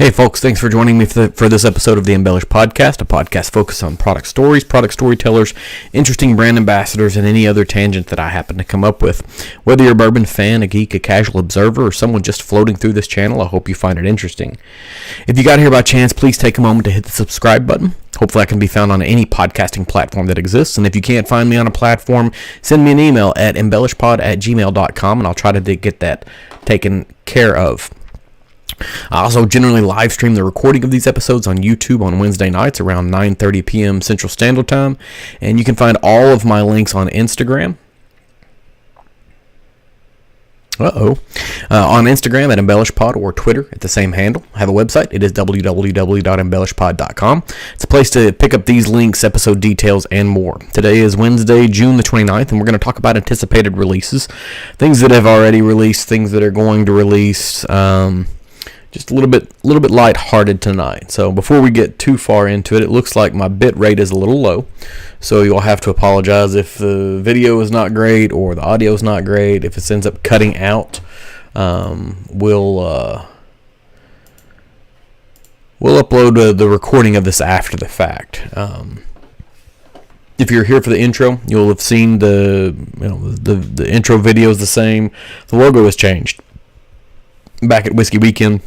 Hey folks, thanks for joining me for this episode of the Embellish Podcast, a podcast focused on product stories, product storytellers, interesting brand ambassadors, and any other tangent that I happen to come up with. Whether you're a bourbon fan, a geek, a casual observer, or someone just floating through this channel, I hope you find it interesting. If you got here by chance, please take a moment to hit the subscribe button. Hopefully I can be found on any podcasting platform that exists, and if you can't find me on a platform, send me an email at embellishpod@gmail.com, and I'll try to get that taken care of. I also generally live stream the recording of these episodes on YouTube on Wednesday nights around 9:30 p.m. Central Standard Time, and you can find all of my links on Instagram. On Instagram at EmbellishPod or Twitter at the same handle. I have a website. It is www.embellishpod.com. It's a place to pick up these links, episode details, and more. Today is Wednesday, June the 29th, and we're going to talk about anticipated releases, things that have already released, things that are going to release. Just a little bit lighthearted tonight. So before we get too far into it, it looks like my bit rate is a little low. So you'll have to apologize if the video is not great or the audio is not great. If it ends up cutting out, we'll upload the recording of this after the fact. If you're here for the intro, you'll have seen the intro video is the same. The logo has changed. Back at Whiskey Weekend,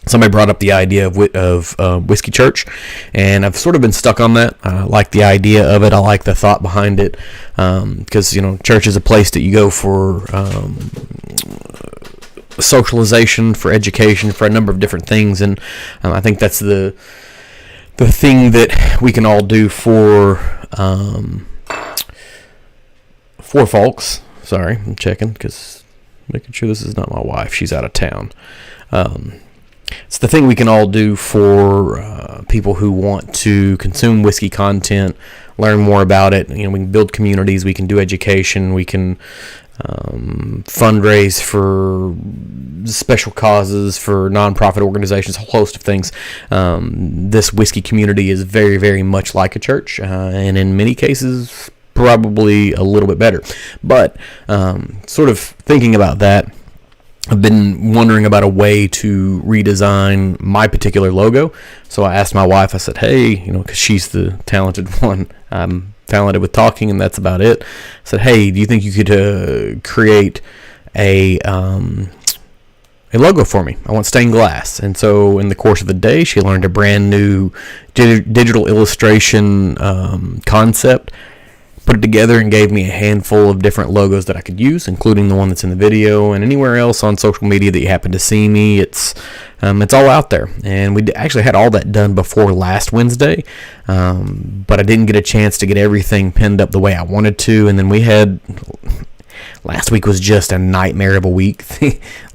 somebody brought up the idea of Whiskey Church, and I've sort of been stuck on that. I like the idea of it. I like the thought behind it, because church is a place that you go for socialization, for education, for a number of different things, and I think that's the thing that we can all do for folks. Sorry, I'm checking because making sure this is not my wife. She's out of town. It's the thing we can all do for people who want to consume whiskey content, learn more about it. We can build communities, we can do education, we can fundraise for special causes, for nonprofit organizations, a whole host of things. This whiskey community is very, very much like a church, and in many cases, probably a little bit better. But sort of thinking about that, I've been wondering about a way to redesign my particular logo. So I asked my wife, I said, hey, because she's the talented one. I'm talented with talking, and that's about it. I said, hey, do you think you could create a logo for me? I want stained glass. And so in the course of the day, she learned a brand new digital illustration concept, put it together, and gave me a handful of different logos that I could use, including the one that's in the video and anywhere else on social media that you happen to see me. It's all out there, and we actually had all that done before last Wednesday, but I didn't get a chance to get everything pinned up the way I wanted to. And then last week was just a nightmare of a week.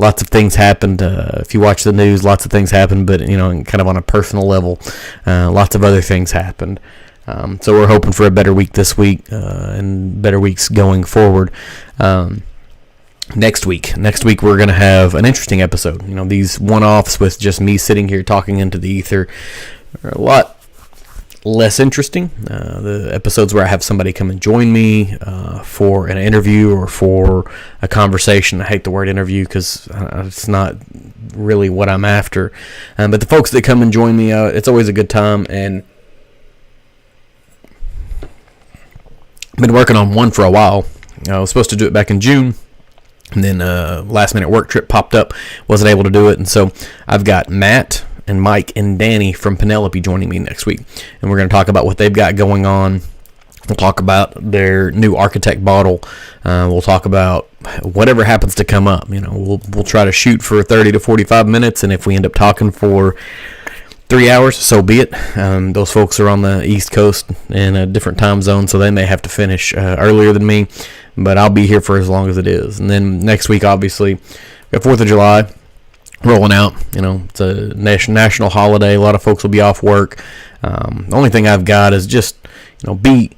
Lots of things happened. If you watch the news, lots of things happened, but kind of on a personal level, lots of other things happened. So we're hoping for a better week this week, and better weeks going forward. Next week we're going to have an interesting episode. These one-offs with just me sitting here talking into the ether are a lot less interesting. The episodes where I have somebody come and join me for an interview or for a conversation. I hate the word interview because it's not really what I'm after. But the folks that come and join me, it's always a good time, and been working on one for a while. I was supposed to do it back in June, and then last minute work trip popped up, wasn't able to do it, and so I've got Matt and Mike and Danny from Penelope joining me next week, and we're going to talk about what they've got going on. We'll talk about their new Architect bottle. We'll talk about whatever happens to come up. We'll try to shoot for 30 to 45 minutes, and if we end up talking for 3 hours, so be it. Those folks are on the East Coast in a different time zone, so they may have to finish earlier than me, but I'll be here for as long as it is. And then next week, obviously, we got 4th of July rolling out. It's a national holiday. A lot of folks will be off work. The only thing I've got is just, be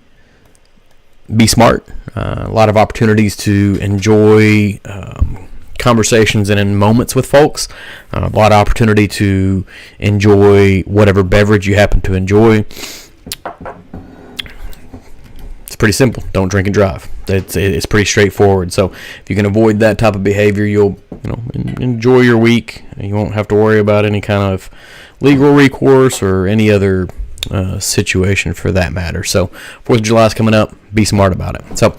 smart. A lot of opportunities to enjoy conversations and in moments with folks. A lot of opportunity to enjoy whatever beverage you happen to enjoy. It's It's pretty simple. Don't drink and drive. It's pretty straightforward. So if you can avoid that type of behavior, you'll enjoy your week. You won't have to worry about any kind of legal recourse or any other situation for that matter. So 4th of July is coming up. Be smart about it. So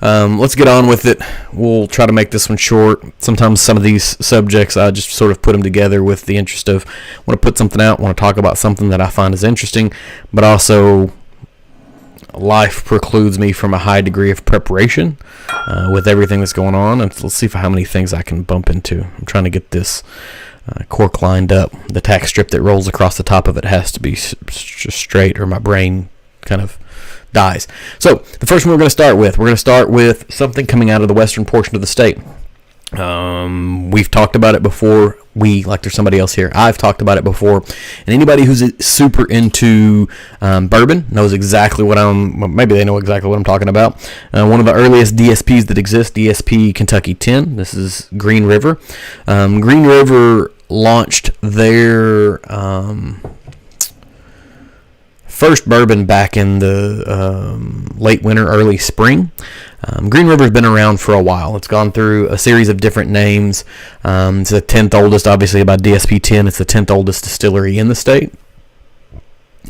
let's get on with it. We'll try to make this one short. Sometimes some of these subjects, I just sort of put them together with the interest of want to put something out, want to talk about something that I find is interesting, but also life precludes me from a high degree of preparation with everything that's going on. And let's see how many things I can bump into. I'm trying to get this cork lined up. The tack strip that rolls across the top of it has to be straight, or my brain kind of dies. So the first one we're going to start with something coming out of the western portion of the state. We've talked about it before. Like there's somebody else here. I've talked about it before, and anybody who's super into bourbon knows exactly maybe they know exactly what I'm talking about. One of the earliest DSPs that exist, DSP Kentucky 10. This is Green River. Green River launched their first bourbon back in the late winter, early spring. Green River's been around for a while. It's gone through a series of different names. It's the 10th oldest, obviously, by DSP 10. It's the 10th oldest distillery in the state.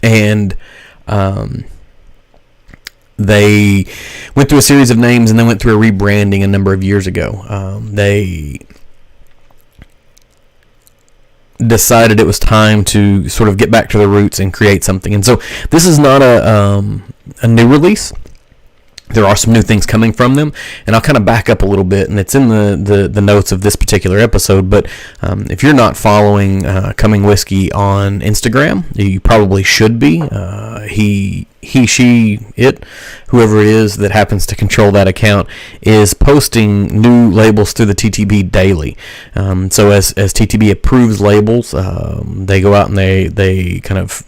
And they went through a series of names and then went through a rebranding a number of years ago. They decided it was time to sort of get back to the roots and create something. And so this is not a new release. There are some new things coming from them, and I'll kind of back up a little bit, and it's in the notes of this particular episode, but if you're not following Coming Whiskey on Instagram, you probably should be. He, she, it, whoever it is that happens to control that account, is posting new labels through the TTB daily. So as TTB approves labels, they go out and they kind of,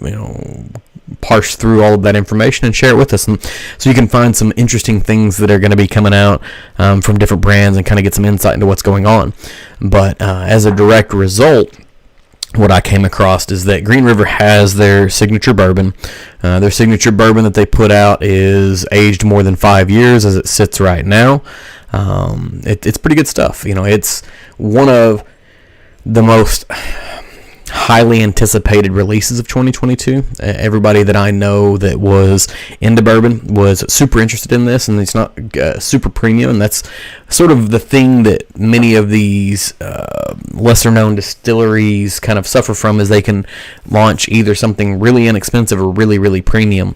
parse through all of that information and share it with us, and so you can find some interesting things that are going to be coming out from different brands and kind of get some insight into what's going on. But as a direct result, what I came across is that Green River has their signature bourbon. Their signature bourbon that they put out is aged more than 5 years as it sits right now. It's pretty good stuff. It's one of the most highly anticipated releases of 2022. Everybody that I know that was into bourbon was super interested in this, and it's not super premium, and that's sort of the thing that many of these lesser known distilleries kind of suffer from, is they can launch either something really inexpensive or really, really premium.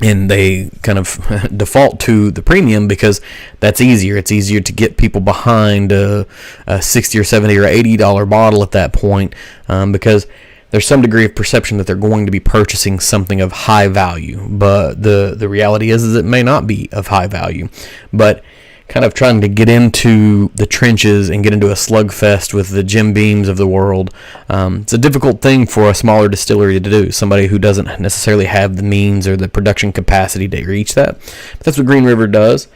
And they kind of default to the premium because that's easier. It's easier to get people behind a $60 or $70 or $80 bottle at that point, because there's some degree of perception that they're going to be purchasing something of high value. But the reality is it may not be of high value. But kind of trying to get into the trenches and get into a slugfest with the Jim Beams of the world. It's a difficult thing for a smaller distillery to do, somebody who doesn't necessarily have the means or the production capacity to reach that. But that's what Green River does.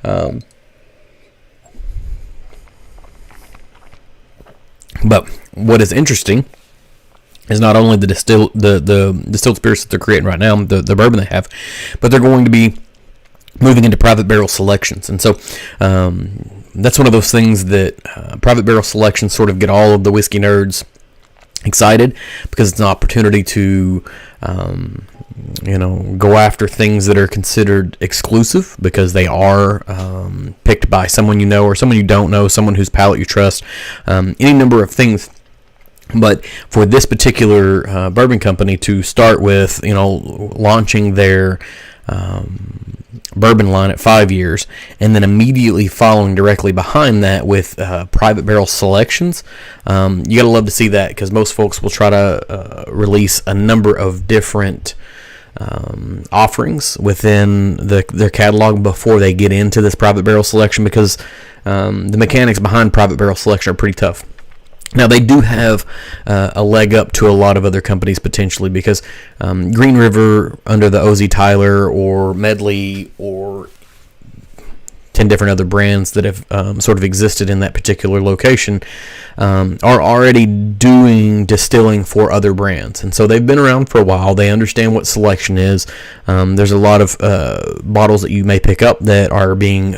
But what is interesting is not only the distilled spirits that they're creating right now, the bourbon they have, but they're going to be moving into private barrel selections. And so that's one of those things that private barrel selections sort of get all of the whiskey nerds excited, because it's an opportunity to go after things that are considered exclusive because they are picked by someone you know or someone you don't know, someone whose palate you trust, any number of things. But for this particular bourbon company to start with, launching their bourbon line at 5 years, and then immediately following directly behind that with private barrel selections, you gotta love to see that, because most folks will try to release a number of different offerings within their catalog before they get into this private barrel selection, because the mechanics behind private barrel selection are pretty tough. Now, they do have a leg up to a lot of other companies potentially, because Green River under the OZ Tyler or Medley or 10 different other brands that have sort of existed in that particular location, are already doing distilling for other brands. And so they've been around for a while. They understand what selection is. There's a lot of bottles that you may pick up that are being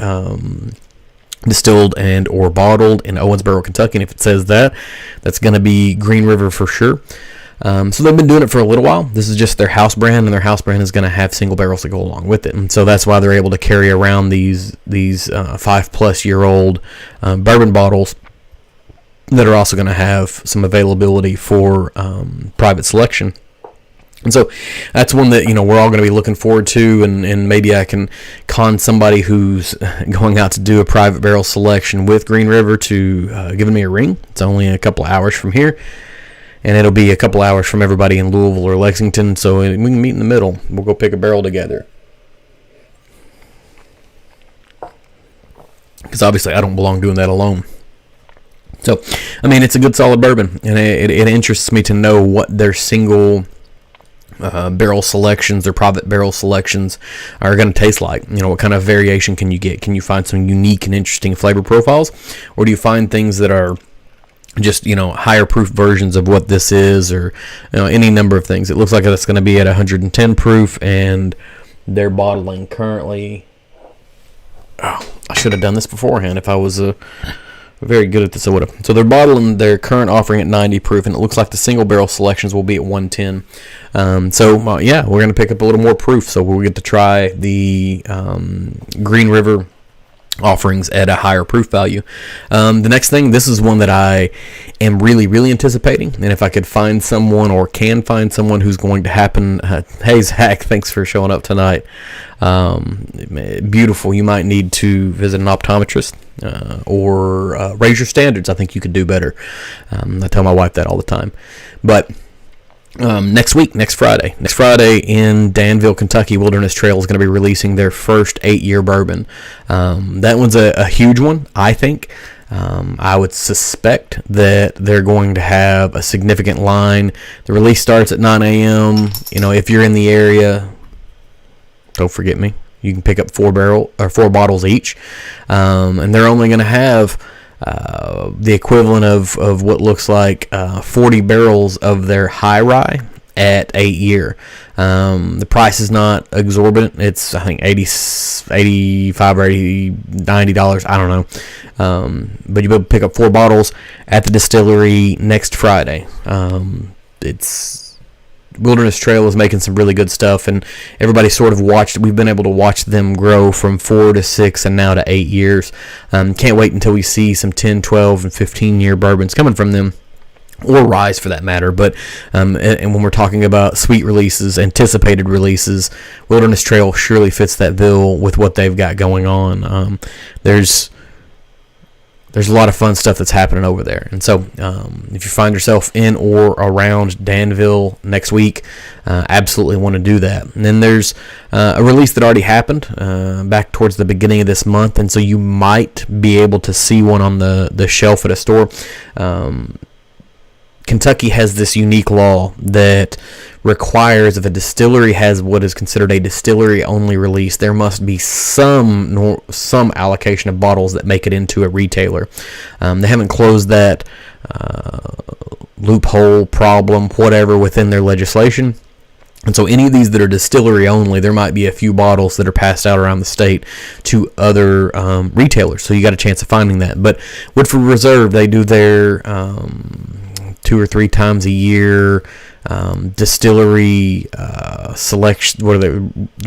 distilled and or bottled in Owensboro, Kentucky. And if it says that, that's going to be Green River for sure. So they've been doing it for a little while. This is just their house brand, and their house brand is going to have single barrels that go along with it. And so that's why they're able to carry around these 5+ year old bourbon bottles that are also going to have some availability for private selection. And so that's one that, we're all going to be looking forward to, and maybe I can con somebody who's going out to do a private barrel selection with Green River to giving me a ring. It's only a couple hours from here, and it'll be a couple hours from everybody in Louisville or Lexington, so we can meet in the middle. We'll go pick a barrel together. Because obviously I don't belong doing that alone. So, it's a good solid bourbon, and it interests me to know what their single barrel selections, their private barrel selections are going to taste like. What kind of variation can you get? Can you find some unique and interesting flavor profiles, or do you find things that are just higher proof versions of what this is, or any number of things? It looks like it's going to be at 110 proof, and they're bottling currently. Oh, I should have done this beforehand. If I was very good at this, I would have. So they're bottling their current offering at 90 proof, and it looks like the single barrel selections will be at 110. We're going to pick up a little more proof, so we'll get to try the Green River offerings at a higher proof value. The next thing, this is one that I am really, really anticipating, and if I could find someone, or can find someone who's going to happen, hey Zach, thanks for showing up tonight. Beautiful. You might need to visit an optometrist, or raise your standards. I think you could do better. I tell my wife that all the time. But next Friday in Danville, Kentucky, Wilderness Trail is going to be releasing their first 8-year bourbon. That one's a huge one, I think. I would suspect that they're going to have a significant line. The release starts at 9 a.m. If you're in the area, don't forget me. You can pick up 4 bottles each, and they're only going to have the equivalent of what looks like 40 barrels of their high rye at 8-year. The price is not exorbitant. It's, I think, $85 or $90. I don't know. But you'll be able to pick up 4 bottles at the distillery next Friday. Wilderness Trail is making some really good stuff, and everybody sort of we've been able to watch them grow from 4 to 6 and now to 8 years. Can't wait until we see some 10, 12, and 15-year bourbons coming from them, or ryes for that matter. But and when we're talking about sweet releases, anticipated releases, Wilderness Trail surely fits that bill with what they've got going on. There's a lot of fun stuff that's happening over there. And so if you find yourself in or around Danville next week, absolutely want to do that. And then there's a release that already happened back towards the beginning of this month, and so you might be able to see one on the shelf at a store. Kentucky has this unique law that requires, if a distillery has what is considered a distillery-only release, there must be some allocation of bottles that make it into a retailer. They haven't closed that loophole, problem, whatever, within their legislation. And so any of these that are distillery only, there might be a few bottles that are passed out around the state to other retailers. So you got a chance of finding that. But Woodford Reserve, they do their 2 or 3 times a year distillery selection. What are they?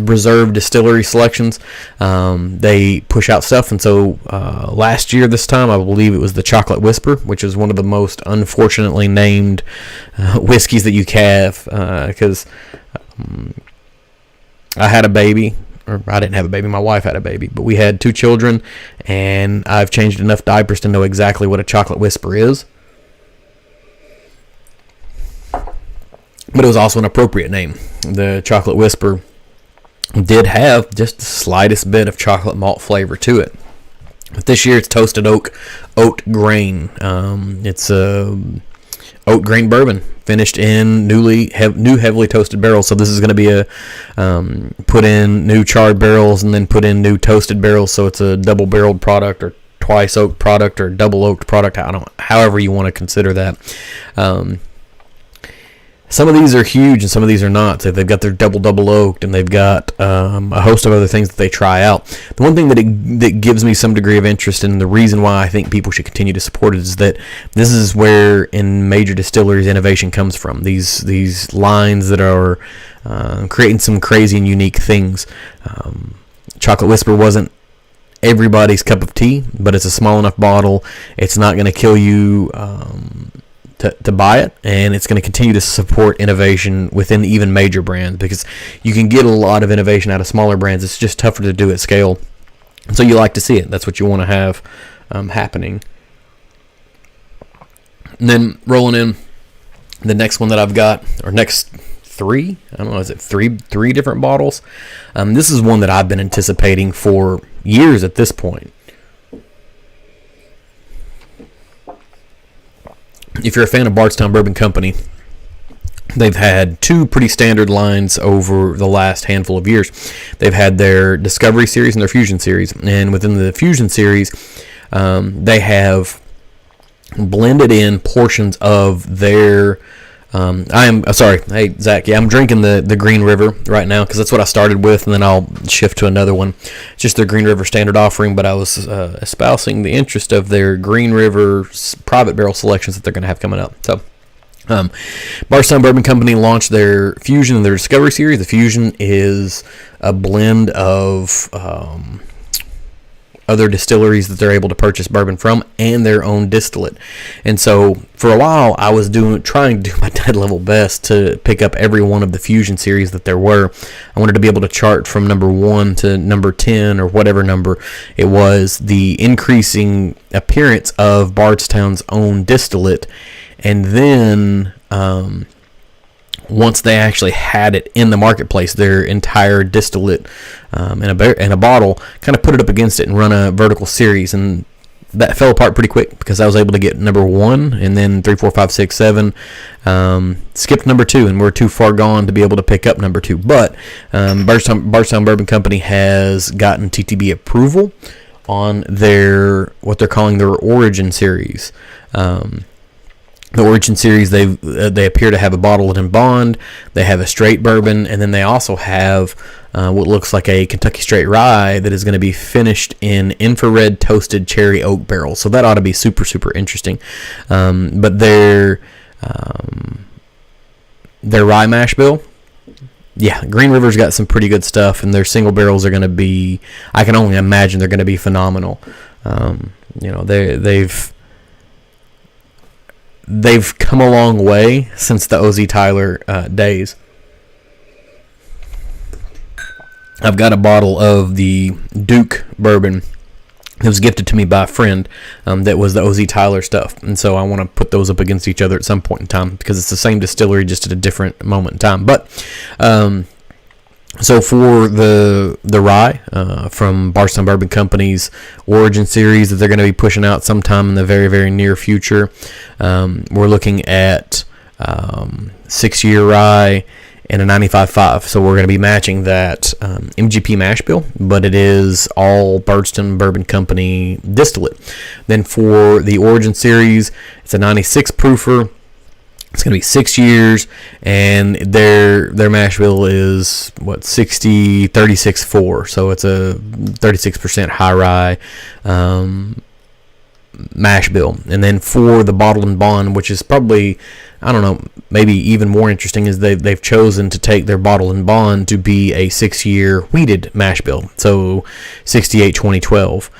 Reserve distillery selections. They push out stuff, and so last year this time I believe it was the Chocolate Whisper, which is one of the most unfortunately named whiskeys that you have, because I had a baby. Or I didn't have a baby, my wife had a baby, but we had 2 children, and I've changed enough diapers to know exactly what a Chocolate Whisper is. But it was also an appropriate name. The Chocolate Whisper did have just the slightest bit of chocolate malt flavor to it. But this year it's toasted oat grain. It's oat oak grain bourbon, finished in new heavily toasted barrels. So this is going to be a put in new charred barrels and then put in new toasted barrels. So it's a double barreled product or twice oaked product or double oaked product. However you want to consider that. Some of these are huge and some of these are not. So they've got their double oaked and they've got a host of other things that they try out. The one thing that gives me some degree of interest and the reason why I think people should continue to support it is that this is where in major distilleries innovation comes from. These lines that are creating some crazy and unique things. Chocolate Whisper wasn't everybody's cup of tea, but it's a small enough bottle. It's not going to kill you to buy it, and it's going to continue to support innovation within even major brands because you can get a lot of innovation out of smaller brands. It's just tougher to do at scale. So you like to see it. That's what you want to have happening. And then rolling in the next one that I've got, or next three, I don't know, is it three different bottles? This is one that I've been anticipating for years at this point. If you're a fan of Bardstown Bourbon Company, they've had two pretty standard lines over the last handful of years. They've had their Discovery series and their Fusion series. And within the Fusion series, they have blended in portions of their... sorry. Hey, Zach. Yeah, I'm drinking the Green River right now because that's what I started with, and then I'll shift to another one. It's just their Green River standard offering, but I was espousing the interest of their Green River private barrel selections that they're going to have coming up. So, Bardstown Bourbon Company launched their Fusion and their Discovery series. The Fusion is a blend of other distilleries that they're able to purchase bourbon from and their own distillate. And so for a while I was trying to do my dead level best to pick up every one of the Fusion series that there were. I wanted to be able to chart from number 1 to number 10 or whatever number it was, the increasing appearance of Bardstown's own distillate. And then once they actually had it in the marketplace, their entire distillate in a bottle, kind of put it up against it and run a vertical series, and that fell apart pretty quick because I was able to get number 1 and then 3, 4, 5, 6, 7. Skipped number 2, and we're too far gone to be able to pick up number 2. But Bardstown Bourbon Company has gotten TTB approval on what they're calling their Origin series. The Origin series, they appear to have a bottled and bond. They have a straight bourbon, and then they also have what looks like a Kentucky straight rye that is going to be finished in infrared toasted cherry oak barrels. So that ought to be super, super interesting. But their rye mash bill, yeah, Green River's got some pretty good stuff, and their single barrels are going to be, I can only imagine they're going to be phenomenal. They've come a long way since the O.Z. Tyler days. I've got a bottle of the Duke bourbon that was gifted to me by a friend that was the O.Z. Tyler stuff. And so I want to put those up against each other at some point in time because it's the same distillery just at a different moment in time. But so for the rye from Bardstown Bourbon Company's Origin series that they're going to be pushing out sometime in the very, very near future, we're looking at 6-year rye and a 95.5. So we're going to be matching that MGP mash bill, but it is all Bardstown Bourbon Company distillate. Then for the Origin series, it's a 96 proofer. It's going to be 6 years, and their mash bill is 36.4. So it's a 36% high rye mash bill. And then for the bottled and bond, which is probably, I don't know, maybe even more interesting, is they've chosen to take their bottled and bond to be a 6-year wheated mash bill. So 68-2012.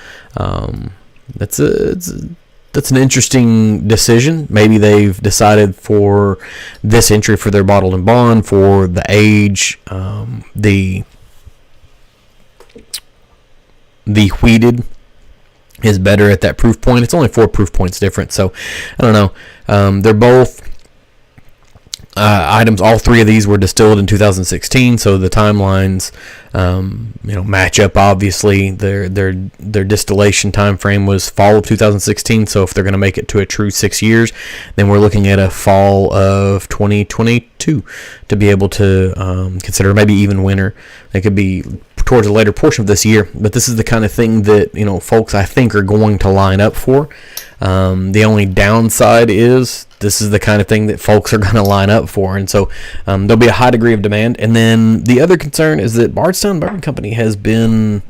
That's an interesting decision. Maybe they've decided for this entry for their bottled and bond, for the age, the wheated is better at that proof point. It's only 4 proof points different, so I don't know. They're both items. All three of these were distilled in 2016, so the timelines, match up. Obviously, their distillation time frame was fall of 2016. So if they're going to make it to a true 6 years, then we're looking at a fall of 2022 to be able to consider, maybe even winter. It could be towards a later portion of this year. But this is the kind of thing that folks I think are going to line up for. The only downside is this is the kind of thing that folks are going to line up for, and so there'll be a high degree of demand. And then the other concern is that Bardstown Bourbon Company has been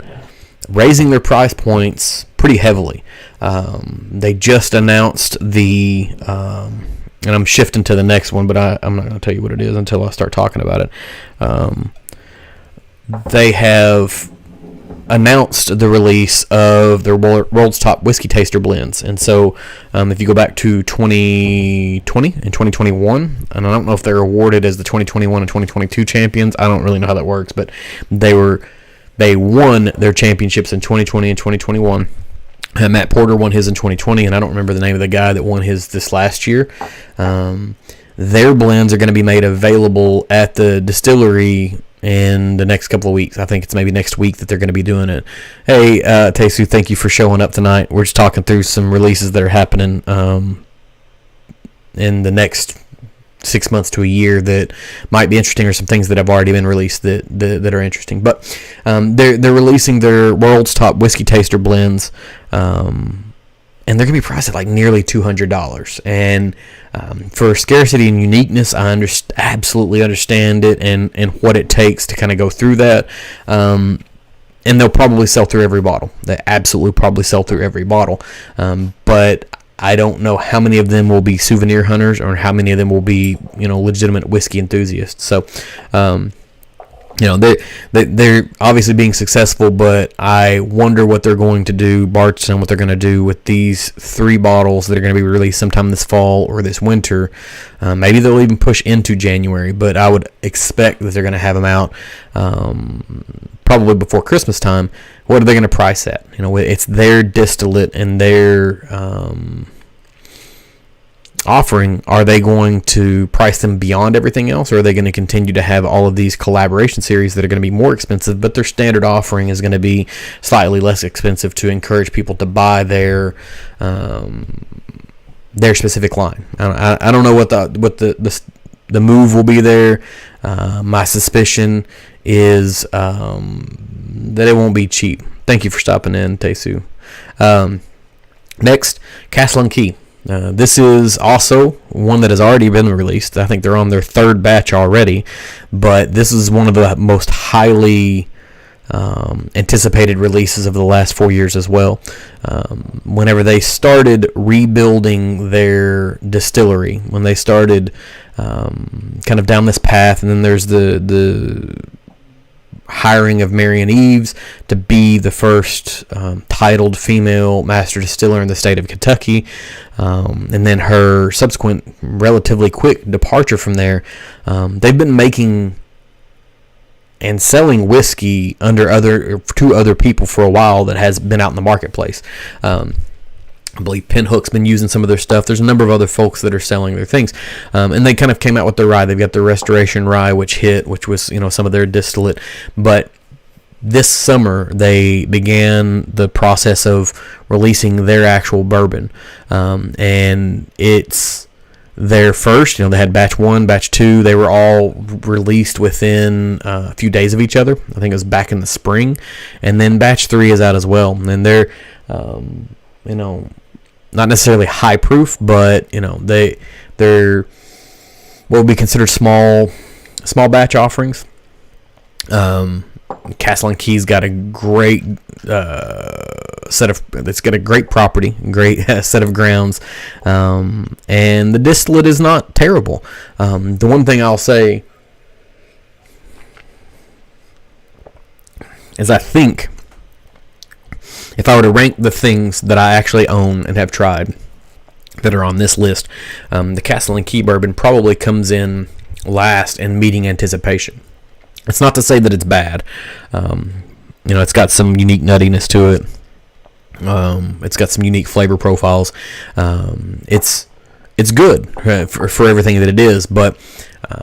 raising their price points pretty heavily. They just announced the, and I'm shifting to the next one, but I'm not going to tell you what it is until I start talking about it. They have announced the release of their world's top whiskey taster blends. And so if you go back to 2020 and 2021, and I don't know if they're awarded as the 2021 and 2022 champions. I don't really know how that works, but they won their championships in 2020 and 2021. Matt Porter won his in 2020, and I don't remember the name of the guy that won his this last year. Their blends are going to be made available at the distillery in the next couple of weeks. I think it's maybe next week that they're going to be doing it. Hey, Tesu, thank you for showing up tonight. We're just talking through some releases that are happening in the next 6 months to a year that might be interesting, or some things that have already been released that are interesting. But they're releasing their world's top whiskey taster blends, and they're going to be priced at like nearly $200. And for scarcity and uniqueness, I absolutely understand it and what it takes to kind of go through that. And they'll probably sell through every bottle. They absolutely probably sell through every bottle. But I don't know how many of them will be souvenir hunters or how many of them will be, legitimate whiskey enthusiasts. So, they're obviously being successful, but I wonder what they're going to do, Bardstown, what they're going to do with these 3 bottles that are going to be released sometime this fall or this winter. Maybe they'll even push into January, but I would expect that they're going to have them out probably before Christmas time. What are they going to price at? It's their distillate and their offering. Are they going to price them beyond everything else, or are they going to continue to have all of these collaboration series that are going to be more expensive, but their standard offering is going to be slightly less expensive to encourage people to buy their specific line? I don't know what the move will be there. My suspicion is that it won't be cheap. Thank you for stopping in, Tesu. Next, Castle and Key. This is also one that has already been released. I think they're on their 3rd batch already, but this is one of the most highly anticipated releases of the last 4 years as well. Whenever they started rebuilding their distillery, when they started kind of down this path, and then there's the hiring of Marion Eves to be the first titled female master distiller in the state of Kentucky, and then her subsequent relatively quick departure from there. They've been making and selling whiskey to other people for a while that has been out in the marketplace. I believe Pinhook's been using some of their stuff. There's a number of other folks that are selling their things. And they kind of came out with their rye. They've got their Restoration Rye, which was, some of their distillate. But this summer, they began the process of releasing their actual bourbon. And it's their first. They had batch 1, batch 2. They were all released within a few days of each other. I think it was back in the spring. And then batch 3 is out as well. And they're, not necessarily high proof, but they're what would be considered small batch offerings. Castle and Key's got a great it's got a great property, great set of grounds, and the distillate is not terrible. The one thing I'll say is I think if I were to rank the things that I actually own and have tried that are on this list, the Castle and Key bourbon probably comes in last in meeting anticipation. It's not to say that it's bad. It's got some unique nuttiness to it. It's got some unique flavor profiles. It's good for everything that it is, but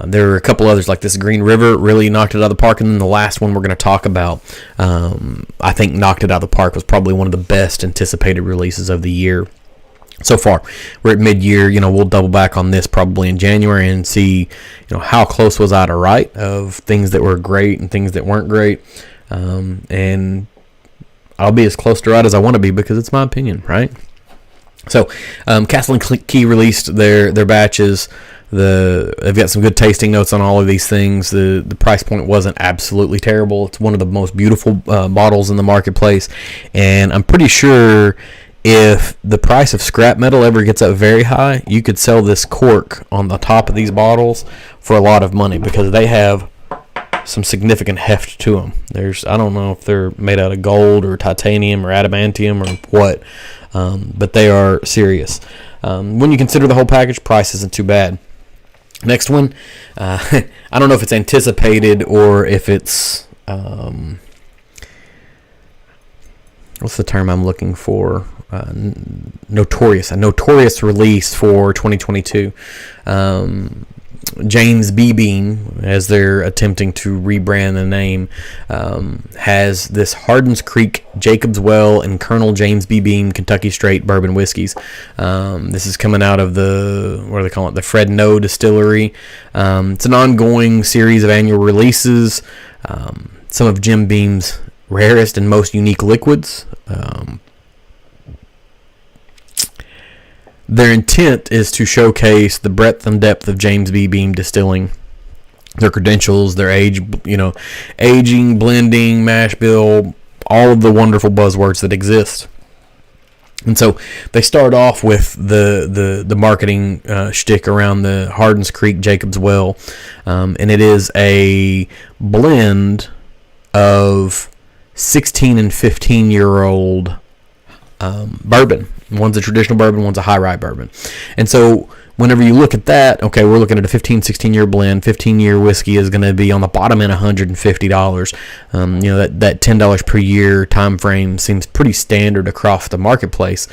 There are a couple others like this. Green River really knocked it out of the park, and then the last one we're going to talk about, I think knocked it out of the park, was probably one of the best anticipated releases of the year so far. We're at mid-year. We'll double back on this probably in January and see, how close was I to right of things that were great and things that weren't great. And I'll be as close to right as I want to be because it's my opinion, right? So, Castle and Key released their batches. They've got some good tasting notes on all of these things. The price point wasn't absolutely terrible. It's one of the most beautiful bottles in the marketplace, and I'm pretty sure if the price of scrap metal ever gets up very high, you could sell this cork on the top of these bottles for a lot of money because they have some significant heft to them. I don't know if they're made out of gold or titanium or adamantium or what, but they are serious. When you consider the whole package, price isn't too bad. Next one, I don't know if it's anticipated or if it's what's the term I'm looking for? Notorious. A notorious release for 2022. James B. Beam, as they're attempting to rebrand the name, has this Hardin's Creek, Jacob's Well, and Colonel James B. Beam Kentucky Straight bourbon whiskeys. This is coming out of the Fred No distillery. It's an ongoing series of annual releases. Some of Jim Beam's rarest and most unique liquids. Their intent is to showcase the breadth and depth of James B. Beam distilling, their credentials, their age, aging, blending, mash bill, all of the wonderful buzzwords that exist. And so they start off with the marketing shtick around the Hardin's Creek Jacob's Well, and it is a blend of 16 and 15-year-old bourbon. One's a traditional bourbon, one's a high rye bourbon. And so whenever you look at that, okay, we're looking at a 15, 16-year blend. 15-year whiskey is going to be on the bottom end $150. That $10 per year time frame seems pretty standard across the marketplace.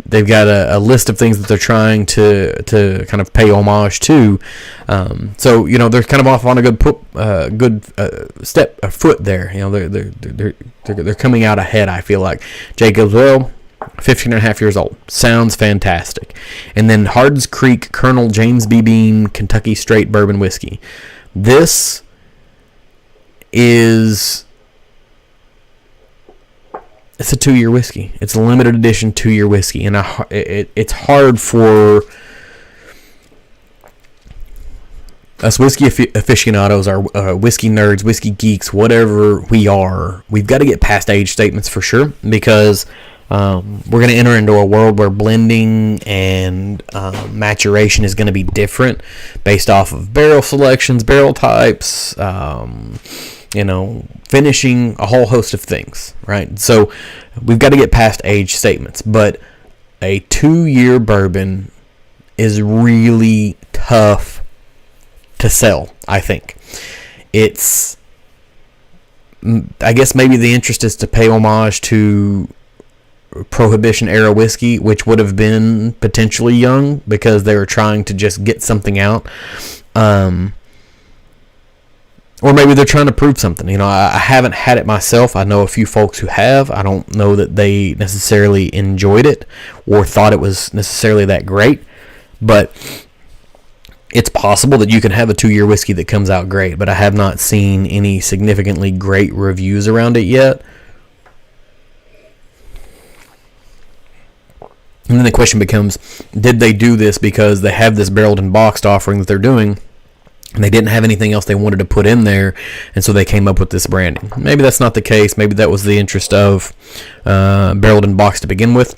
They've got a list of things that they're trying to kind of pay homage to. So they're kind of off on a good foot there. They're coming out ahead, I feel like. Jacob's Well, 15 and a half years old. Sounds fantastic. And then Hardin's Creek Colonel James B. Beam Kentucky Straight Bourbon Whiskey. This is... It's a 2-year whiskey. It's a limited edition 2-year whiskey. And it's hard for us whiskey aficionados, our whiskey nerds, whiskey geeks, whatever we are. We've got to get past age statements for sure, because we're going to enter into a world where blending and maturation is going to be different based off of barrel selections, barrel types, finishing, a whole host of things, right? So we've got to get past age statements, but a 2-year bourbon is really tough to sell, I think. I guess maybe the interest is to pay homage to Prohibition era whiskey, which would have been potentially young because they were trying to just get something out. Or maybe they're trying to prove something. I haven't had it myself. I know a few folks who have. I don't know that they necessarily enjoyed it or thought it was necessarily that great. But it's possible that you can have a 2-year whiskey that comes out great. But I have not seen any significantly great reviews around it yet. And then the question becomes, did they do this because they have this barreled and boxed offering that they're doing, and they didn't have anything else they wanted to put in there, and so they came up with this branding? Maybe that's not the case. Maybe that was the interest of barreled and boxed to begin with,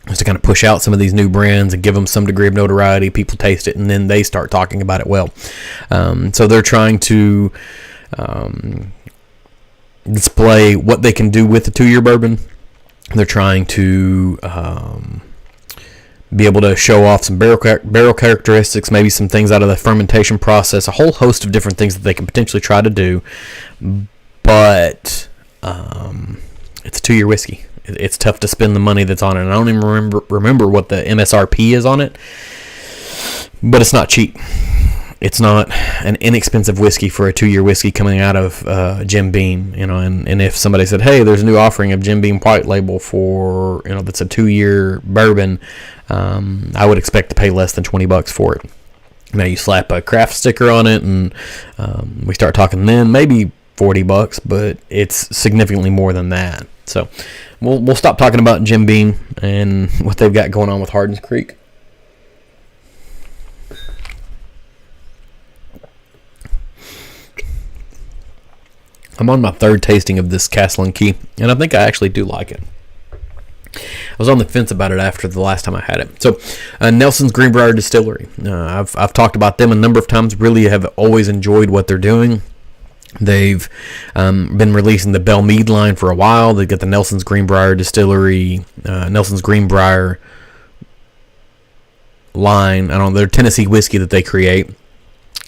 was to kind of push out some of these new brands and give them some degree of notoriety. People taste it, and then they start talking about it well. So they're trying to display what they can do with the 2-year bourbon. They're trying to be able to show off some barrel characteristics, maybe some things out of the fermentation process, a whole host of different things that they can potentially try to do. But it's a 2-year whiskey. It's tough to spend the money that's on it. And I don't even remember what the MSRP is on it. but it's not cheap. It's not an inexpensive whiskey for a 2-year whiskey coming out of Jim Beam, and if somebody said, hey, there's a new offering of Jim Beam White Label for, that's a 2-year bourbon, I would expect to pay less than $20 for it. Now you slap a craft sticker on it, and we start talking then maybe $40, but it's significantly more than that. So we'll stop talking about Jim Beam and what they've got going on with Hardin's Creek. I'm on my third tasting of this Castle and Key, and I think I actually do like it. I was on the fence about it after the last time I had it. So, Nelson's Greenbrier Distillery. I've talked about them a number of times. Really have always enjoyed what they're doing. They've been releasing the Belle Meade line for a while. They've got the Nelson's Greenbrier Distillery, Nelson's Greenbrier line. I don't know, their Tennessee whiskey that they create.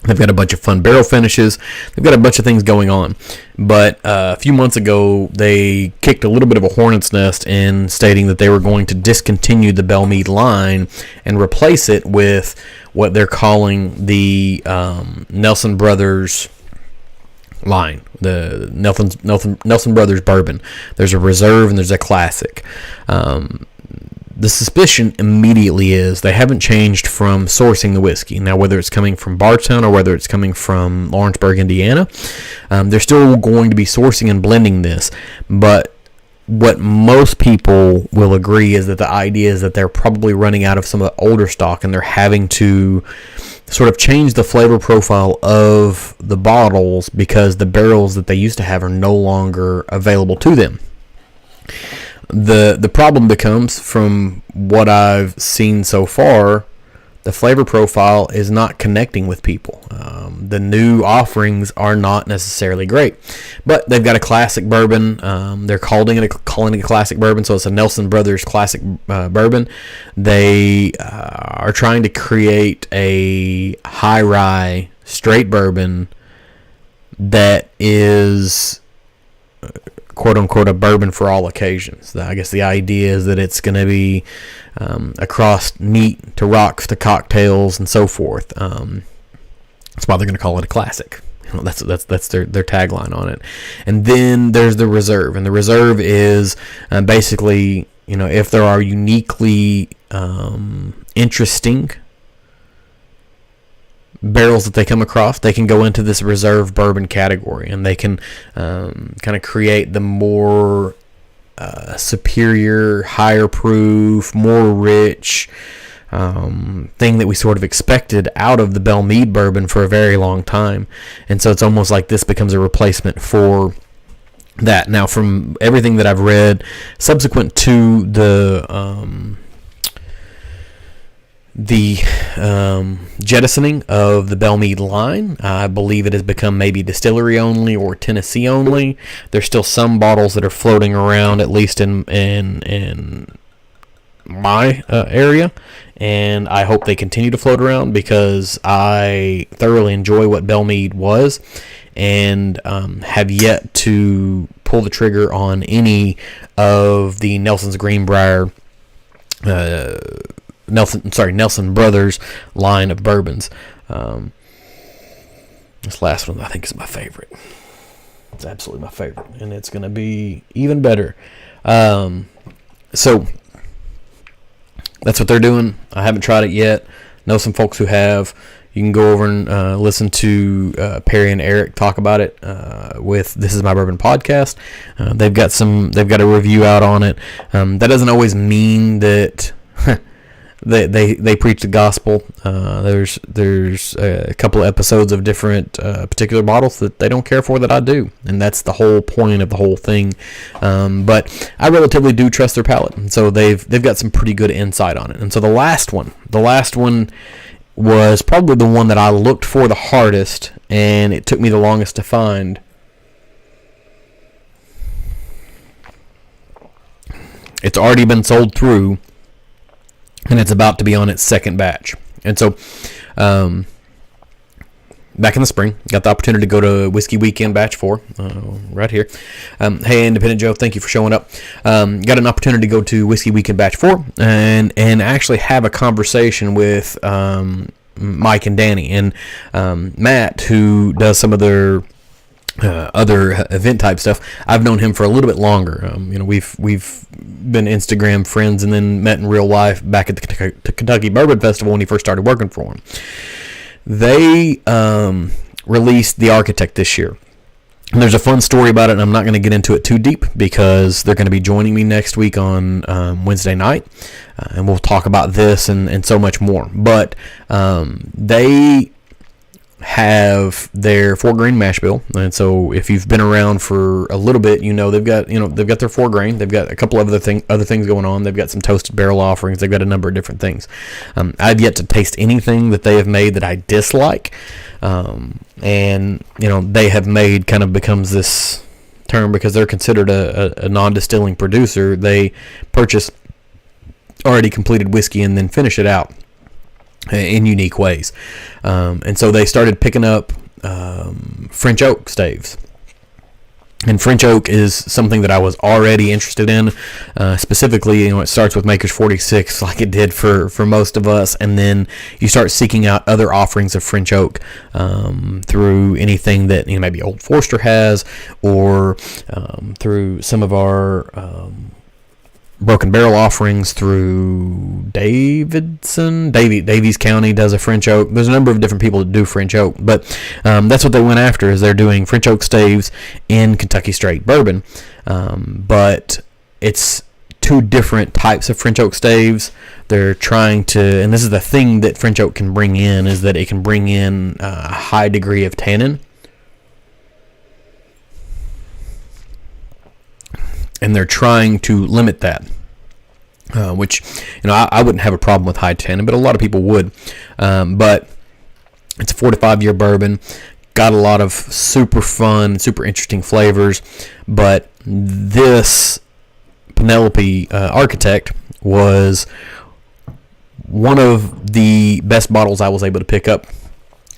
They've got a bunch of fun barrel finishes. They've got a bunch of things going on. But a few months ago, they kicked a little bit of a hornet's nest in stating that they were going to discontinue the Belle Meade line and replace it with what they're calling the Nelson Brothers line, the Nelson Brothers Bourbon. There's a reserve and there's a classic. The suspicion immediately is they haven't changed from sourcing the whiskey. Now, whether it's coming from Bardstown or whether it's coming from Lawrenceburg, Indiana, they're still going to be sourcing and blending this. But what most people will agree is that the idea is that they're probably running out of some of the older stock, and they're having to sort of change the flavor profile of the bottles because the barrels that they used to have are no longer available to them. The problem becomes, from what I've seen so far, the flavor profile is not connecting with people. The new offerings are not necessarily great, but they've got a classic bourbon. They're calling it a classic bourbon, so it's a Nelson Brothers classic bourbon. They are trying to create a high rye straight bourbon that is, quote unquote, a bourbon for all occasions. I guess the idea is that it's going to be across neat to rocks to cocktails and so forth. That's why they're going to call it a classic. That's their tagline on it. And then there's the reserve, and the reserve is basically, if there are uniquely interesting barrels that they come across, they can go into this reserve bourbon category, and they can kind of create the more superior, higher proof, more rich thing that we sort of expected out of the Belle Meade bourbon for a very long time. And so it's almost like this becomes a replacement for that. Now, from everything that I've read subsequent to the jettisoning of the Belle Meade line, I believe it has become maybe distillery only or Tennessee only. There's still some bottles that are floating around, at least in my area, and I hope they continue to float around because I thoroughly enjoy what Belle Meade was, and have yet to pull the trigger on any of the Nelson's Greenbrier Nelson Brothers line of bourbons. This last one I think is my favorite. It's absolutely my favorite, and it's going to be even better. So that's what they're doing. I haven't tried it yet. Know some folks who have. You can go over and listen to Perry and Eric talk about it with This Is My Bourbon podcast. They've got a review out on it. That doesn't always mean that they preach the gospel. There's a couple of episodes of different particular bottles that they don't care for that I do, and that's the whole point of the whole thing. But I relatively do trust their palate, and so they've got some pretty good insight on it. And so the last one was probably the one that I looked for the hardest, and it took me the longest to find. It's already been sold through, and it's about to be on its second batch. And so back in the spring, got the opportunity to go to Whiskey Weekend Batch 4, right here. Hey, Independent Joe, thank you for showing up. Got an opportunity to go to Whiskey Weekend Batch 4 and actually have a conversation with Mike and Danny. And Matt, who does some of their other event type stuff, I've known him for a little bit longer. We've been Instagram friends and then met in real life back at the Kentucky Bourbon Festival when he first started working for him. They released the Architect this year. And there's a fun story about it, and I'm not going to get into it too deep because they're going to be joining me next week on Wednesday night, and we'll talk about this and so much more. But they have their 4-grain mash bill, and so if you've been around for a little bit, they've got their 4-grain. They've got a couple of other things going on. They've got some toasted barrel offerings. They've got a number of different things. I've yet to taste anything that they have made that I dislike, and they have made kind of becomes this term because they're considered a non-distilling producer. They purchase already completed whiskey and then finish it out in unique ways. And so they started picking up French oak staves. And French oak is something that I was already interested in. Specifically, it starts with Maker's 46 like it did for most of us. And then you start seeking out other offerings of French oak through anything that maybe Old Forester has, or through some of our Broken Barrel offerings through Davies County does a French oak. There's a number of different people that do French oak, but that's what they went after, is they're doing French oak staves in Kentucky straight bourbon. But it's two different types of French oak staves. They're trying to, and this is the thing that French oak can bring in, is that it can bring in a high degree of tannin. And they're trying to limit that, which, I wouldn't have a problem with high tannin, but a lot of people would. But it's a 4 to 5 year bourbon, got a lot of super fun, super interesting flavors. But this Penelope Architect was one of the best bottles I was able to pick up.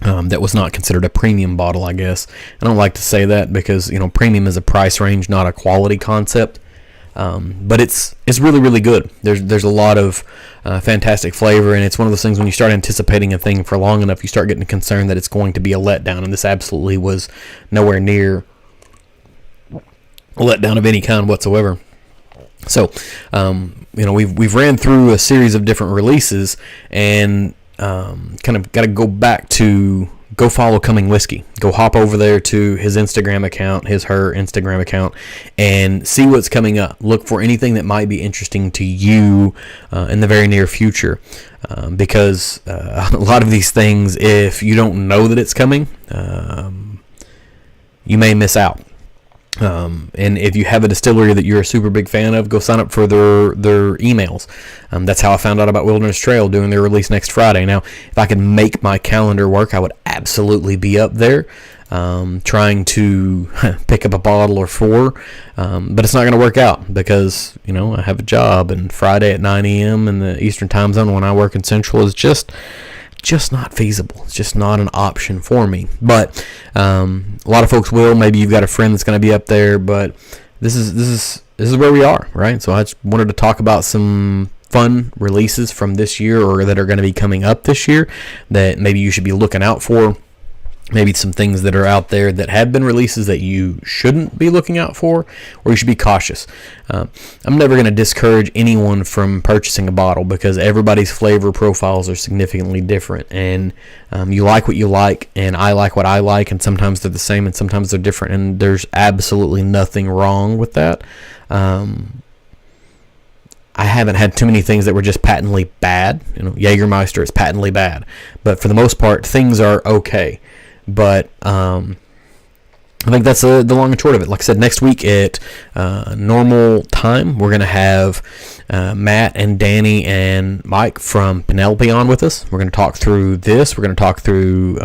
That was not considered a premium bottle, I guess. I don't like to say that because, premium is a price range, not a quality concept. But it's really, really good. There's a lot of fantastic flavor, and it's one of those things when you start anticipating a thing for long enough, you start getting concerned that it's going to be a letdown, and this absolutely was nowhere near a letdown of any kind whatsoever. So, we've ran through a series of different releases, and kind of got to go back to go follow Coming Whiskey. Go hop over there to his Instagram account, her Instagram account, and see what's coming up. Look for anything that might be interesting to you in the very near future, because a lot of these things, if you don't know that it's coming, you may miss out. And if you have a distillery that you're a super big fan of, go sign up for their emails. That's how I found out about Wilderness Trail doing their release next Friday. Now, if I could make my calendar work, I would absolutely be up there trying to pick up a bottle or 4. But it's not going to work out because, I have a job, and Friday at 9 a.m. in the Eastern time zone when I work in Central is just not feasible. It's just not an option for me. But a lot of folks will. Maybe you've got a friend that's going to be up there. But this is where we are, right? So I just wanted to talk about some fun releases from this year, or that are going to be coming up this year, that maybe you should be looking out for. Maybe some things that are out there that have been releases that you shouldn't be looking out for, or you should be cautious. I'm never going to discourage anyone from purchasing a bottle because everybody's flavor profiles are significantly different, and you like what you like, and I like what I like, and sometimes they're the same and sometimes they're different, and there's absolutely nothing wrong with that. I haven't had too many things that were just patently bad. Jägermeister is patently bad, but for the most part, things are okay. But I think that's the long and short of it. Like I said, next week at normal time, we're going to have Matt and Danny and Mike from Penelope on with us. We're going to talk through this. We're going to talk through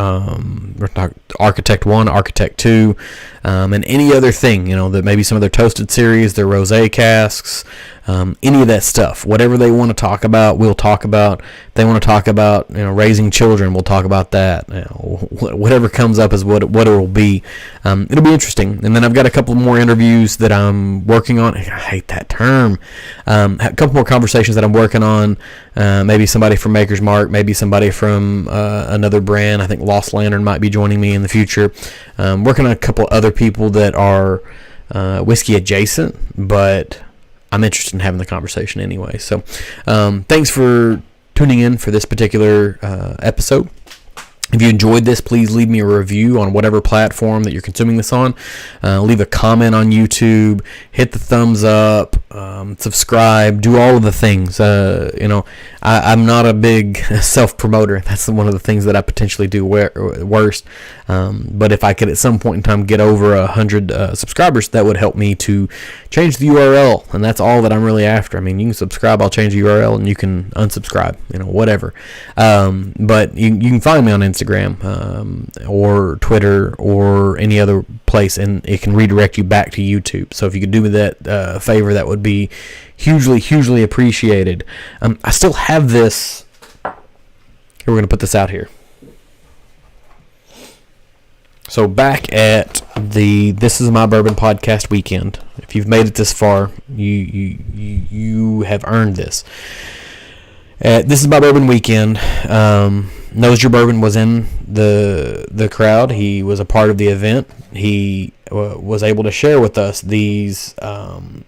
Architect 1, Architect 2, and any other thing, that maybe some of their toasted series, their rosé casks, any of that stuff. Whatever they want to talk about, we'll talk about. If they want to talk about, raising children, we'll talk about that. Whatever comes up is what it will be. It'll be interesting. And then I've got a couple more interviews that I'm working on. I hate that term. A couple more conversations that I'm working on. Maybe somebody from Maker's Mark, maybe somebody from another brand. I think Lost Lantern might be joining me in the future. Working on a couple other people that are whiskey adjacent, but I'm interested in having the conversation anyway. So thanks for tuning in for this particular episode. If you enjoyed this, please leave me a review on whatever platform that you're consuming this on. Leave a comment on YouTube. Hit the thumbs up. Subscribe. Do all of the things. I'm not a big self-promoter. That's one of the things that I potentially do worst. But if I could at some point in time get over 100 subscribers, that would help me to change the URL. And that's all that I'm really after. I mean, you can subscribe. I'll change the URL, and you can unsubscribe. Whatever. But you can find me on Instagram or Twitter or any other place, and it can redirect you back to YouTube. So if you could do me that favor, that would be hugely, hugely appreciated. I still have this. Here, we're going to put this out here. So back at the This Is My Bourbon podcast weekend, if you've made it this far, you have earned this. This Is My Bourbon weekend. Knows Your Bourbon was in the crowd. He was a part of the event. He was able to share with us these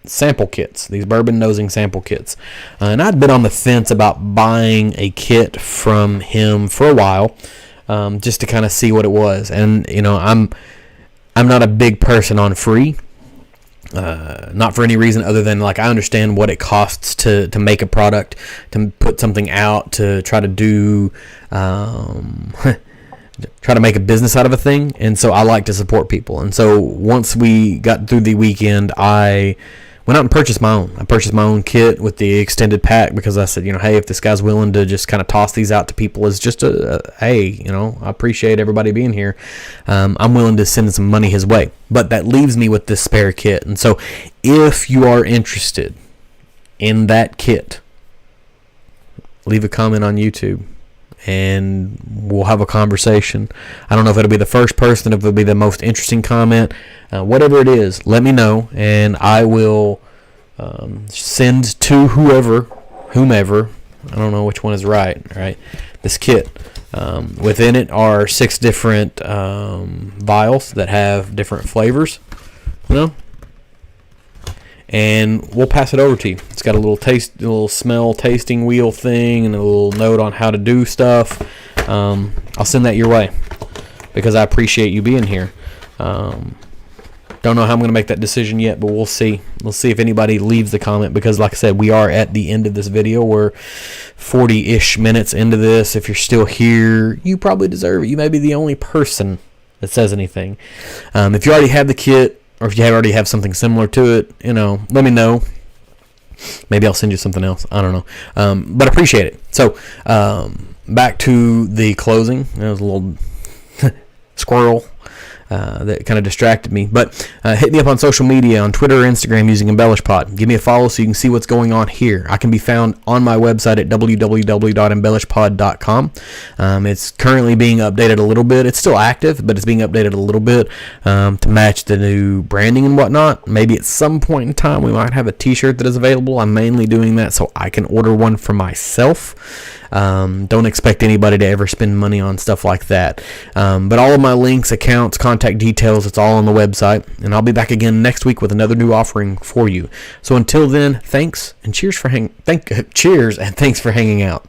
sample kits, these bourbon nosing sample kits. And I'd been on the fence about buying a kit from him for a while, just to kind of see what it was. And I'm not a big person on free. Not for any reason other than I understand what it costs to make a product, to put something out, to try to do try to make a business out of a thing. And so I like to support people. And so once we got through the weekend, I went out and purchased my own. I purchased my own kit with the extended pack because I said, hey, if this guy's willing to just kind of toss these out to people as just hey, I appreciate everybody being here. I'm willing to send some money his way. But that leaves me with this spare kit. And so if you are interested in that kit, leave a comment on YouTube and we'll have a conversation. I don't know if it'll be the first person, if it'll be the most interesting comment. Whatever it is, let me know, and I will send to whomever. I don't know which one is right. This kit. Within it are 6 different vials that have different flavors. And we'll pass it over to you. It's got a little smell tasting wheel thing, and a little note on how to do stuff. I'll send that your way because I appreciate you being here. Don't know how I'm going to make that decision yet, but we'll see. We'll see if anybody leaves the comment because, like I said, we are at the end of this video. We're 40-ish minutes into this. If you're still here, you probably deserve it. You may be the only person that says anything. If you already have the kit, or if you already have something similar to it, let me know. Maybe I'll send you something else. I don't know. But appreciate it. So, back to the closing. There was a little squirrel that kind of distracted me. But hit me up on social media, on Twitter or Instagram using EmbellishPod. Give me a follow so you can see what's going on here. I can be found on my website at www.embellishpod.com. It's currently being updated a little bit. It's still active, but it's being updated a little bit to match the new branding and whatnot. Maybe at some point in time we might have a t-shirt that is available. I'm mainly doing that so I can order one for myself. Don't expect anybody to ever spend money on stuff like that. But all of my links, accounts, contact details, it's all on the website. And I'll be back again next week with another new offering for you. So until then, thanks and cheers and thanks for hanging out.